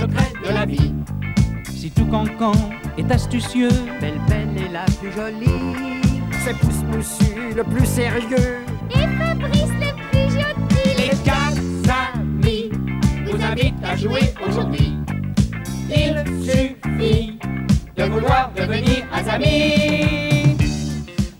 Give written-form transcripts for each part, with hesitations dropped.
secrets de la vie. Si tout cancan est astucieux, Belle est la plus jolie. C'est Pouce Moussu le plus sérieux. Et Fabrice le plus gentil. Les quatre amis vous invitent à jouer aujourd'hui. Il suffit de vouloir devenir amis.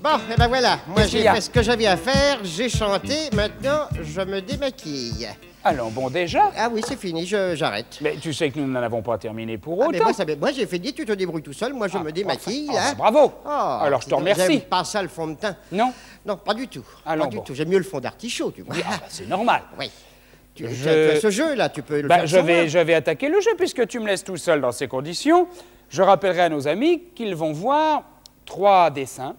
Bon, et ben voilà, moi Qu'est-ce qu'il j'ai y a? fait ce que j'avais à faire, j'ai chanté, maintenant je me démaquille. Allons, bon, déjà. Ah oui, c'est fini, j'arrête. Mais tu sais que nous n'en avons pas terminé pour Ah, autant. mais moi j'ai fait dire, tu te débrouilles tout seul, moi je me démaquille. Ah, hein. bravo. Ah, Alors, je te remercie. J'aime pas ça le fond de teint. Non? Non, pas du tout. Allons, pas du bon. tout. J'aime mieux le fond d'artichaut, tu vois. Oui, ah, bah, c'est normal. Oui. Tu Je- as ce jeu-là, tu peux le Bah, faire je sans moi. vais attaquer le jeu puisque tu me laisses tout seul dans ces conditions. Je rappellerai à nos amis qu'ils vont voir trois dessins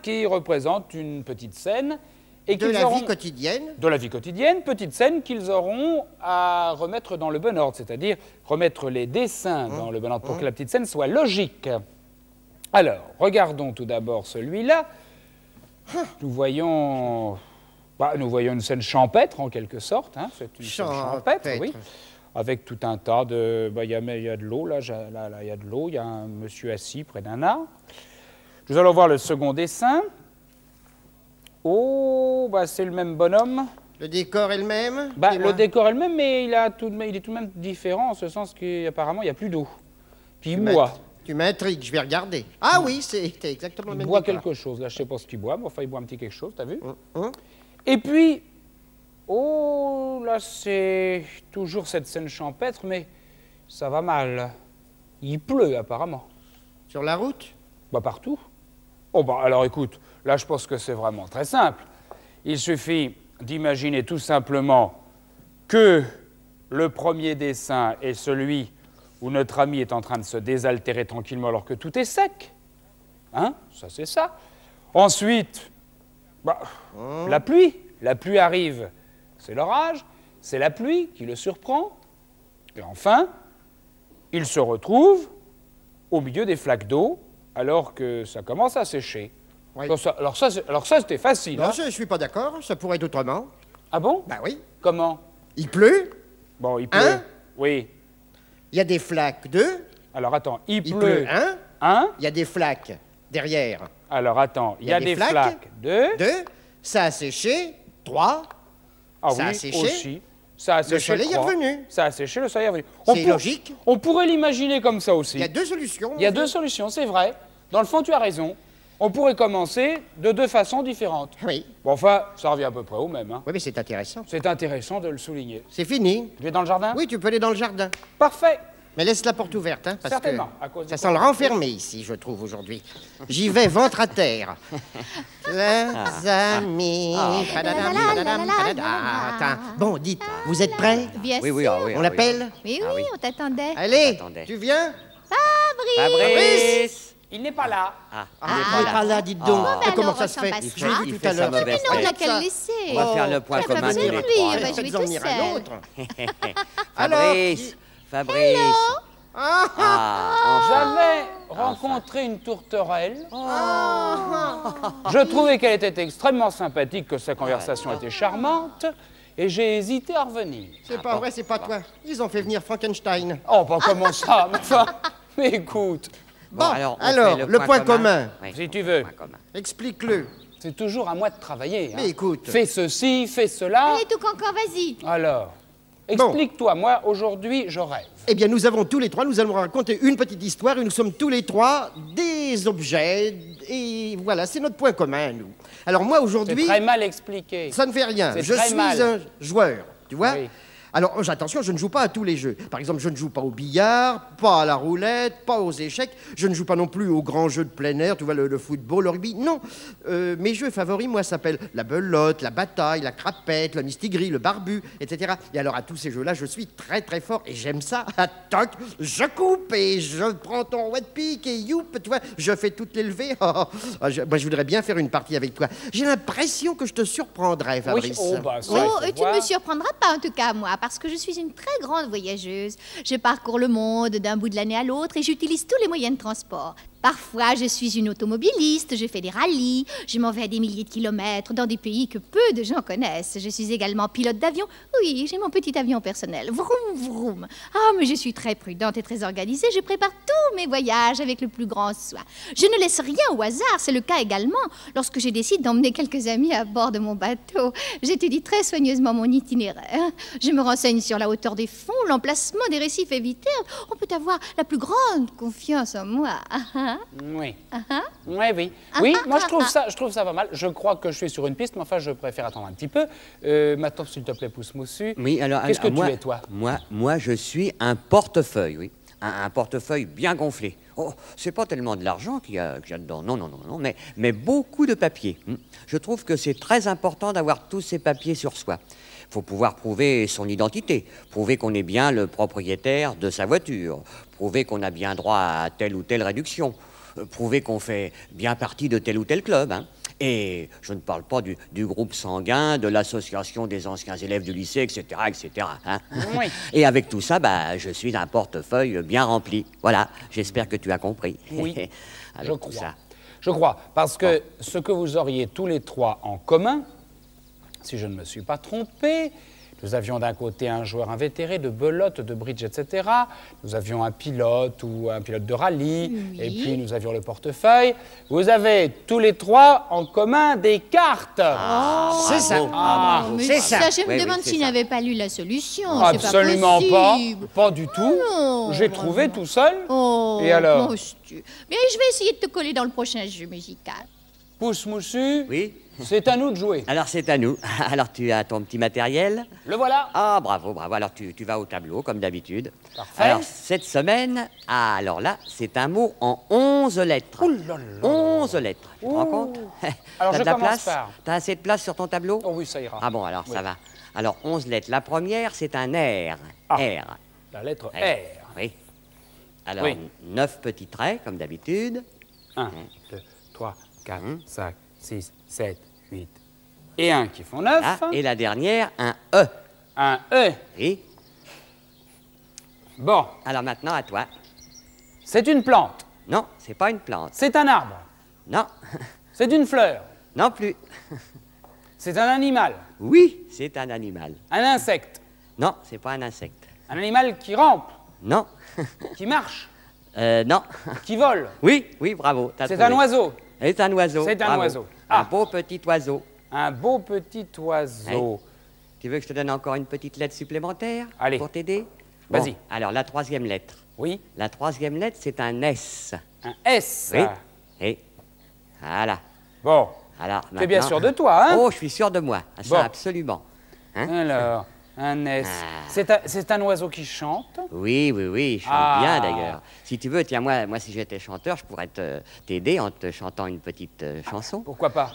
qui représentent une petite scène et De qu'ils la auront vie quotidienne. de la vie quotidienne, petite scène qu'ils auront à remettre dans le bon ordre, c'est-à-dire remettre les dessins dans le bon ordre pour que la petite scène soit logique. Alors, regardons tout d'abord celui-là. Nous voyons une scène champêtre en quelque sorte. Hein. C'est une scène champêtre, oui. Avec tout un tas de... Il y a de l'eau, là, il y a de l'eau, il y a un monsieur assis près d'un arbre. Nous allons voir le second dessin. Oh, c'est le même bonhomme. Le décor est le même. Le décor est le même, mais il est tout de même différent, en ce sens qu'apparemment, il n'y a plus d'eau. Puis il boit. Tu m'intrigues, je vais regarder. Ah oui, c'est exactement le Il même boit décor. quelque chose. Là, je ne sais pas ce qu'il boit, mais enfin, il boit un petit quelque chose, t'as vu? Hum. Et puis, oh, là, c'est toujours cette scène champêtre, mais ça va mal. Il pleut, apparemment. Sur la route? Partout. Oh, alors écoute, là, je pense que c'est vraiment très simple. Il suffit d'imaginer tout simplement que le premier dessin est celui où notre ami est en train de se désaltérer tranquillement alors que tout est sec. Hein? Ça, c'est ça. Ensuite, la pluie. La pluie arrive. C'est l'orage, c'est la pluie qui le surprend. Et enfin, il se retrouve au milieu des flaques d'eau alors que ça commence à sécher. Oui. Alors ça, c'était facile. Non, Hein? je ne suis pas d'accord, ça pourrait être autrement. Ah bon? Bah oui. Comment? Il pleut, Bon, il pleut. Hein? Oui. il y a des flaques de, Alors attends, il il pleut. pleut un, Hein? il y a des flaques derrière. Alors attends, il y a des flaques de... Deux, ça a séché, trois, Ah ça a oui, séché. aussi. Ça a séché, soleil est trois. revenu. Ça a séché, le soleil est revenu. C'est logique. On pourrait l'imaginer comme ça aussi. il y a deux solutions. Il y a deux solutions, c'est vrai. Dans le fond, tu as raison. On pourrait commencer de deux façons différentes. Oui, Bon, enfin, ça revient à peu près au même. Hein. oui, mais c'est intéressant. C'est intéressant de le souligner. C'est fini. Je vais dans le jardin? Oui, tu peux aller dans le jardin. Parfait. Mais laisse la porte ouverte, hein, parce Certainement, à cause que du ça sent le renfermé ici, je trouve, aujourd'hui. J'y vais ventre à terre. Les amis... padadam, padadam, padadam. Attends. Bon, dites, vous êtes prêts? Bien Oui, oui, sûr. ah oui. On l'appelle? Oui, Ah oui. on t'attendait. Allez, Attendez. tu viens? Fabrice! Il n'est pas là. Ah, Ah, il est pas là, dites donc. Ah. Mais comment alors, ça se fait? on s'en Je l'ai passera. dit Il tout à fait sa l'heure. mauvaise Mais non, on fête. n'a qu'à le laisser. On va faire le point Ça fait commun tous plaisir les de lui, trois. on va jouer Faites-en tout venir un seul. autre. Fabrice! Alors, Fabrice! Enfin. J'avais rencontré une tourterelle. Je trouvais qu'elle était extrêmement sympathique, que sa conversation était charmante, et j'ai hésité à revenir. c'est pas vrai, c'est pas toi. Ils ont fait venir Frankenstein. Oh, pas comment ça, mais enfin, mais écoute, Bon, alors, on alors, fait le point commun. Oui, si tu veux, point commun. Explique-le. c'est toujours à moi de travailler. Hein. Mais écoute. Fais ceci, fais cela. Allez, tout cancan, vas-y. Alors, explique-toi, moi, aujourd'hui, je rêve. Eh bien, nous avons tous les trois, nous allons raconter une petite histoire et nous sommes tous les trois des objets. Et voilà, c'est notre point commun, nous. Alors moi, C'est aujourd'hui, très mal expliqué. ça ne fait rien. C'est Je très suis mal. un joueur, tu vois. Oui. Alors, attention, je ne joue pas à tous les jeux. Par exemple, je ne joue pas au billard, pas à la roulette, pas aux échecs. Je ne joue pas non plus aux grands jeux de plein air, tu vois, le football, le rugby. Non. Mes jeux favoris, moi, s'appellent la belote, la bataille, la crapette, le mistigris, le barbu, etc. Et alors, à tous ces jeux-là, je suis très, très fort et j'aime ça. Ah, toc, je coupe et je prends ton wet pick et youp, tu vois, je fais toutes les levées. Moi, je voudrais bien faire une partie avec toi. J'ai l'impression que je te surprendrai, Fabrice. Oui, oh, bah, ça, Oh, il faut tu ne voir. me surprendras pas, en tout cas, moi, parce que je suis une très grande voyageuse. Je parcours le monde d'un bout de l'année à l'autre et j'utilise tous les moyens de transport. Parfois, je suis une automobiliste, je fais des rallyes, je m'en vais à des milliers de kilomètres dans des pays que peu de gens connaissent. Je suis également pilote d'avion. Oui, j'ai mon petit avion personnel. Vroom, vroom. Ah, mais je suis très prudente et très organisée. Je prépare tous mes voyages avec le plus grand soin. Je ne laisse rien au hasard. C'est le cas également lorsque je décide d'emmener quelques amis à bord de mon bateau. J'étudie très soigneusement mon itinéraire. Je me renseigne sur la hauteur des fonds, l'emplacement des récifs et viterges. On peut avoir la plus grande confiance en moi. Oui. Oui. Oui, moi je trouve ça pas mal. Je crois que je suis sur une piste, mais enfin je préfère attendre un petit peu. Maintenant, s'il te plaît, pousse moussu. Oui, alors... Qu'est-ce que moi, tu es, toi? Moi, je suis un portefeuille, oui. Un portefeuille bien gonflé. Oh, c'est pas tellement de l'argent qu'il y a dedans, non, mais beaucoup de papier. Je trouve que c'est très important d'avoir tous ces papiers sur soi. Il faut pouvoir prouver son identité, prouver qu'on est bien le propriétaire de sa voiture, prouver qu'on a bien droit à telle ou telle réduction, prouver qu'on fait bien partie de tel ou tel club, hein. Et je ne parle pas du groupe sanguin, de l'association des anciens élèves du lycée, etc., hein. Oui. Et avec tout ça, je suis un portefeuille bien rempli. Voilà, j'espère que tu as compris. Oui, Avec je tout crois. ça. Je crois, parce que ce que vous auriez tous les trois en commun, si je ne me suis pas trompé, nous avions d'un côté un joueur invétéré de belote, de bridge, etc. Nous avions un pilote ou un pilote de rallye, Oui. et puis nous avions le portefeuille. Vous avez tous les trois en commun des cartes. C'est ça. Ah, Mais C'est ça. je me Oui, demande c'est s'il ça. n'avait pas lu la solution. Absolument c'est pas. possible. Pas du tout. non, J'ai trouvé tout seul. Oh, Et alors? monsieur. Mais je vais essayer de te coller dans le prochain jeu musical. Pousse moussu, Oui. c'est à nous de jouer. Alors c'est à nous. Alors tu as ton petit matériel. Le voilà. Ah, bravo. Alors tu vas au tableau, comme d'habitude. Parfait. Alors cette semaine, alors là, c'est un mot en 11 lettres. Oh là là. 11 lettres. Tu te rends compte? Alors, T'as je de la commence place? par- T'as assez de place sur ton tableau? Oh oui, ça ira. Ah bon, alors Oui. ça va. Alors 11 lettres. La première, c'est un R. Ah. R. La lettre Ouais. R. Oui. Alors Oui. 9 petits traits, comme d'habitude. 1, 2, 3, 4, 5, 6, 7, 8 et 1 qui font 9. Là. Et la dernière, un E. Un E. Oui. Bon, Alors maintenant, à toi. c'est une plante. Non, c'est pas une plante. C'est un arbre. Non. C'est une fleur. Non plus. C'est un animal. Oui, c'est un animal. Un insecte. Non, c'est pas un insecte. Un animal qui rampe, Non. qui marche, Non. qui vole. Oui, bravo. t'as C'est trouvé. un oiseau. C'est un oiseau. C'est un bravo. oiseau. Un Ah. beau petit oiseau. Un beau petit oiseau. Tu veux que je te donne encore une petite lettre supplémentaire Allez. pour t'aider? Vas-y. Bon, alors, la troisième lettre. Oui, La troisième lettre, c'est un S. un S. Oui. Et voilà. Bon, Alors, tu es bien maintenant- sûr de toi, hein? Oh, je suis sûr de moi. Ça, Bon. absolument. Hein? Alors, un S. Ah. C'est un oiseau qui chante. Oui, il chante Ah. bien d'ailleurs. Si tu veux, tiens, moi si j'étais chanteur, je pourrais t'aider en te chantant une petite chanson. Pourquoi pas?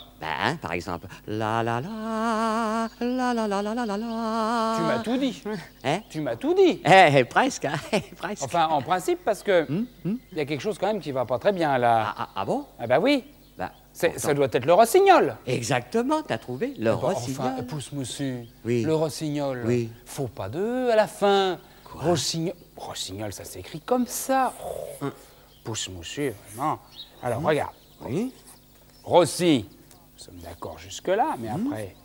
Par exemple, la la la, la la la la la la la. Tu m'as tout dit. Hein? Tu m'as tout dit. Presque, hein, presque. Enfin, en principe, parce que il y a quelque chose quand même qui va pas très bien là. Ah bon? Ah bah oui, Bah, ça pourtant- doit être le rossignol. Exactement, t'as trouvé le Bon, rossignol. Enfin, pousse moussu. Oui. Le rossignol. Oui. Faut pas de à la fin. Rossignol. Rossignol, ça s'écrit comme ça. Oh. Pousse moussu, vraiment. Alors regarde, Oui, Rossi. Nous sommes d'accord jusque là, mais après,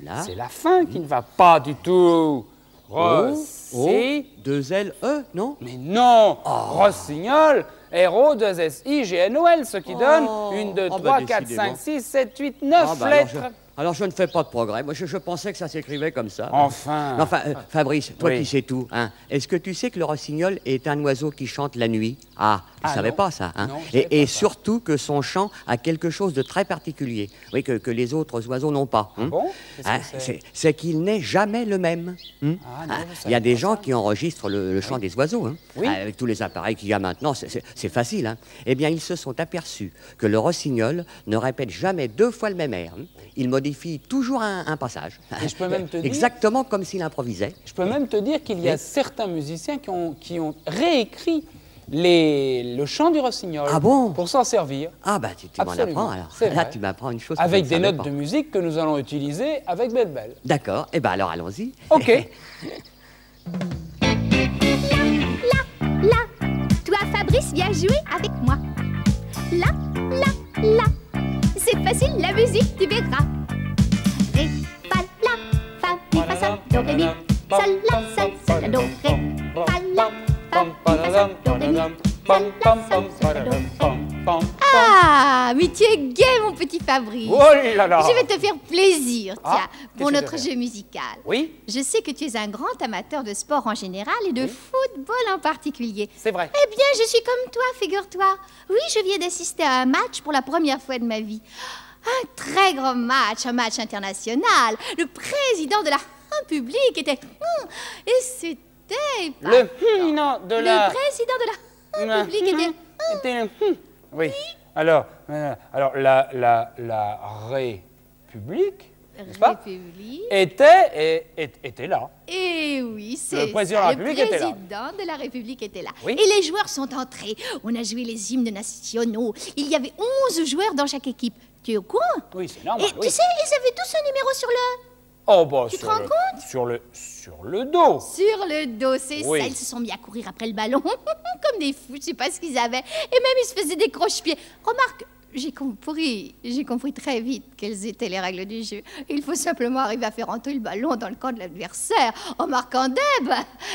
là. c'est la fin qui ne va pas du tout. Rossi. deux L, E, non? Mais non, Rossignol, R-O-2-S-I-G-N-O-L, ce qui donne 1, 2, Oh, 3, bah, 4, décidément. 5, 6, 7, 8, 9 Ah, bah, lettres. alors je ne fais pas de progrès. Moi, je pensais que ça s'écrivait comme ça. Enfin. Mais enfin, Fabrice, toi Oui. qui sais tout, hein, est-ce que tu sais que le rossignol est un oiseau qui chante la nuit? Ah, tu Ah, savais non. pas ça, hein? Non, je savais Et pas ça. surtout que son chant a quelque chose de très particulier, oui, que les autres oiseaux n'ont pas. hein. bon? Qu'est-ce que Hein, c'est c'est qu'il n'est jamais le même. Ah, non, je Il y savais a des pas gens ça. qui enregistrent le chant des oiseaux. Hein. Oui. Avec tous les appareils qu'il y a maintenant, c'est facile. Hein. Eh bien, ils se sont aperçus que le rossignol ne répète jamais deux fois le même air. hein. Il modifie toujours un passage. Et je peux même te dire- Exactement comme s'il improvisait. Je peux même te dire qu'il y a Oui. certains musiciens qui ont réécrit le chant du rossignol Ah bon? pour s'en servir, Ah, bah, tu m'en Absolument, apprends alors. c'est Là, vrai. tu m'apprends une chose que je avec ne des savais notes pas. de musique que nous allons utiliser avec Belle. D'accord. Eh bien, alors, allons-y. Ok. Là, toi Fabrice, viens jouer avec moi. la, la, la. C'est facile la musique, tu verras. Ré, fa, la, fa, mi, fa, sol, do, ré, mi. Sol, la, sol, la, do, ré. Fa, la, fa, mi, fa, sol, do, ré, mi. Sol, la, sol, la, do, ré. Ah, mais tu es gai, mon petit Fabrice. Oh là là. Je vais te faire plaisir, tiens, Ah, pour qu'est-ce que notre tu veux jeu musical. Oui, Je sais que tu es un grand amateur de sport en général et de football en particulier. c'est vrai. Eh bien, je suis comme toi, figure-toi. Oui, je viens d'assister à un match pour la première fois de ma vie. Un très grand match, un match international. Le président de la République était... Et c'était... Le non de la... Le président de la République était... Oui. Alors la République, n'est-ce pas, République. était là. Et oui, c'est Le président ça. de la République était là. Le président de la République était là. Oui. Et les joueurs sont entrés. On a joué les hymnes nationaux. Il y avait 11 joueurs dans chaque équipe. Tu es au courant? Oui, c'est normal. Et oui. tu sais, ils avaient tous un numéro sur le... Oh bah Tu te rends compte? sur le dos. Sur le dos, c'est Oui. ça. Ils se sont mis à courir après le ballon, comme des fous, je sais pas ce qu'ils avaient. Et même, ils se faisaient des croche-pieds. Remarque, j'ai compris très vite quelles étaient les règles du jeu. Il faut simplement arriver à faire entrer le ballon dans le camp de l'adversaire en marquant Deb.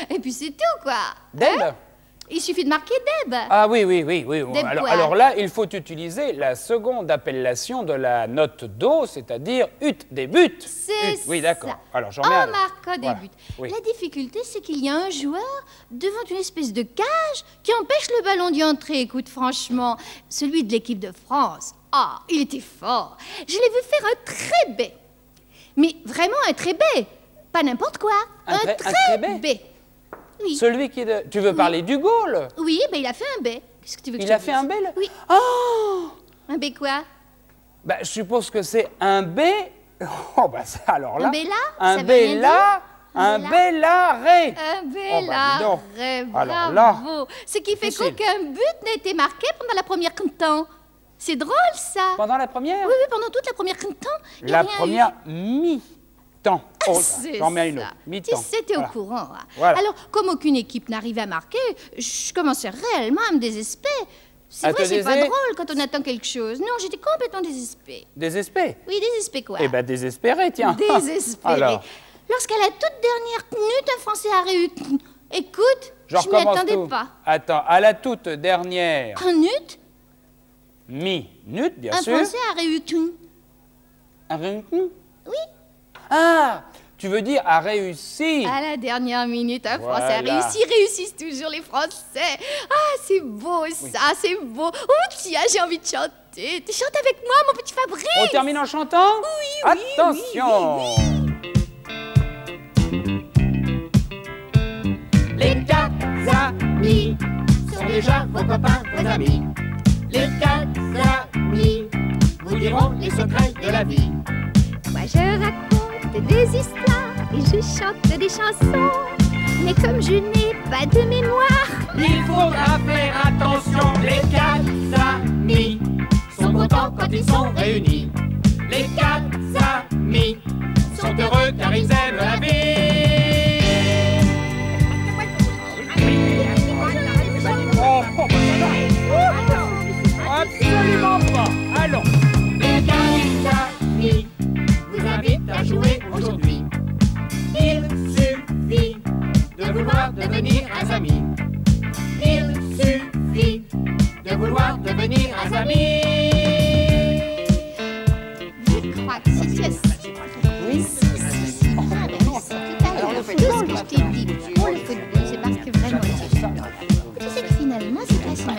Et puis c'est tout, quoi. Deb. Il suffit de marquer Deb. Ah oui. Des poils. Alors là, il faut utiliser la seconde appellation de la note do, c'est-à-dire ut, des buts. C'est Ut. Oui, d'accord. ça. Alors j'en mets En un. marquant des Voilà. buts. Oui. La difficulté, c'est qu'il y a un joueur devant une espèce de cage qui empêche le ballon d'y entrer. Écoute, franchement, celui de l'équipe de France, ah, il était fort. Je l'ai vu faire un trait-bé. Mais vraiment un trait-bé. Pas n'importe quoi. Un trait-bé trait-bé. Oui. Celui qui est de... Tu veux parler du goal? Oui, ben il a fait un bé. Qu'est-ce que tu veux que Il je te a fait dise? un bé, là? Oui. Oh Un bé quoi? Bah, je suppose que c'est un B. Oh, bah, ça, alors là. Un bé là? Un Ça veut B rien là. dire? Un bé B là, ré. Un bé Oh, bah, là. dis donc. Alors Bravo. là, Ce qui fait difficile. qu'aucun but n'a été marqué pendant la première temps. C'est drôle, ça. Pendant la première? Oui, pendant toute la première temps. il y La a rien eu. première mi-temps. Oh, C'est j'en mets une ça. autre. Mi-temps. Tu sais, t'es Voilà. au courant. Hein. Voilà. Alors, comme aucune équipe n'arrivait à marquer, je commençais réellement à me désespérer. C'est À vrai, te c'est pas désé- drôle quand on attend quelque chose. Non, j'étais complètement désespérée. Désespéré. Oui, désespérée quoi. Eh ben, désespéré, tiens. Désespérée. Alors, Lorsqu'à la toute dernière minute, un Français a réussi. Écoute, je je m'y recommence attendais tout. pas. Attends, à la toute dernière Un minute, minute, bien un sûr. Français a réussi. Oui. Ah, tu veux dire a réussi. À la dernière minute, un Voilà. Français a réussi. Réussissent toujours les Français. Ah, c'est beau ça, c'est beau. Oh tiens, j'ai envie de chanter. Tu chantes avec moi, mon petit Fabrice? On termine en chantant? Oui, oui, Attention. Les quatre amis sont déjà vos copains, vos amis. Les quatre amis vous diront les secrets de la vie. Moi, je raconte des histoires et je chante des chansons. Mais comme je n'ai pas de mémoire, Il faudra faire attention. Les quatre amis sont contents quand ils sont réunis. Les quatre amis sont heureux car ils aiment la vie. Oh, absolument pas. Allons. Les quatre amis vous invitent à jouer aujourd'hui. Il suffit de vouloir devenir un ami. Il suffit de vouloir devenir un ami. je crois que si tu as... Oui, si. Ah, ben, c'est tout à l'heure. Tout ce que je t'ai dit pour le football, c'est parce que vraiment tu es fort. Tu sais que finalement, c'est pas si mal